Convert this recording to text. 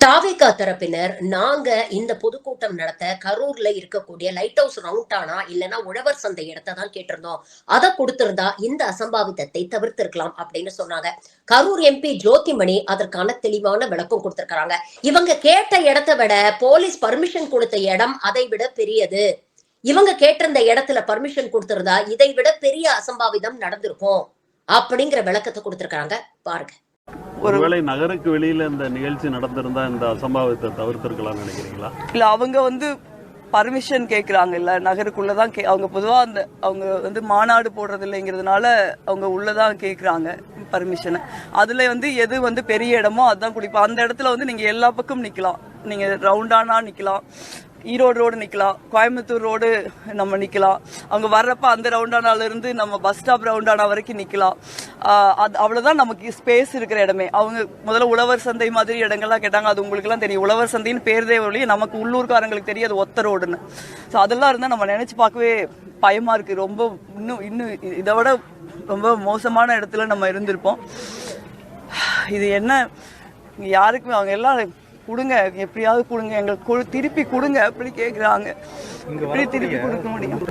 தாவேகா தரப்பினர் நாங்க இந்த பொதுக்கூட்டம் நடத்த கரூர்ல இருக்கக்கூடிய லைட் ஹவுஸ் ரவுண்டானா இல்லைன்னா உழவர் சந்தை இடத்தை தான் கேட்டிருந்தோம். அதை கொடுத்திருந்தா இந்த அசம்பாவிதத்தை தவிர்த்திருக்கலாம் அப்படின்னு சொன்னாங்க. கரூர் எம்பி ஜோதிமணி அதற்கான தெளிவான விளக்கம் கொடுத்திருக்காங்க. இவங்க கேட்ட இடத்தை விட போலீஸ் பர்மிஷன் கொடுத்த இடம் அதை விட பெரியது. இவங்க கேட்டிருந்த இடத்துல பர்மிஷன் கொடுத்திருந்தா இதை விட பெரிய அசம்பாவிதம் நடந்திருக்கும் அப்படிங்கிற விளக்கத்தை கொடுத்திருக்காங்க. பாருங்க. ஒருவேளை நகருக்கு வெளியில இந்த நிகழ்ச்சி நடந்திருந்தா இந்த அசம்பாவிதத்தை தவிர்த்திருக்கலாம் நினைக்கிறீங்களா? இல்ல, அவங்க பர்மிஷன் கேட்குறாங்க. இல்லை, நகருக்குள்ளதான் அவங்க பொதுவாக அவங்க மாநாடு போடுறது இல்லைங்கிறதுனால அவங்க உள்ளதான் கேட்குறாங்க பர்மிஷன். அதில் எது பெரிய இடமோ அதுதான் குடிப்போம். அந்த இடத்துல நீங்கள் எல்லா பக்கம் நிற்கலாம். நீங்கள் ரவுண்டானா நிற்கலாம், ஈரோடு ரோடு நிற்கலாம், கோயம்புத்தூர் ரோடு நம்ம நிற்கலாம். அவங்க வர்றப்ப அந்த ரவுண்டானாலேருந்து நம்ம பஸ் ஸ்டாப் ரவுண்டானா வரைக்கும் நிற்கலாம். அது அவ்வளோதான் நமக்கு ஸ்பேஸ் இருக்கிற இடமே. அவங்க முதல்ல உழவர் சந்தை மாதிரி இடங்கள்லாம் கேட்டாங்க. அது உங்களுக்குலாம் தெரியும், உழவர் சந்தைன்னு பேர்தே ஒழிய நமக்கு உள்ளூர்காரங்களுக்கு தெரியும் அது ஒத்த ரோடுன்னு. ஸோ அதெல்லாம் இருந்தால் நம்ம நினச்சி பார்க்கவே பயமாக இருக்குது. ரொம்ப இன்னும் இதை விட ரொம்ப மோசமான இடத்துல நம்ம இருந்திருப்போம். இது என்ன, யாருக்குமே அவங்க எல்லாம் கொடுங்க, எப்படியாவது கொடுங்க, எங்களுக்கு திருப்பி கொடுங்க அப்படி கேட்குறாங்க. எப்படி திருப்பி கொடுக்க முடியும்?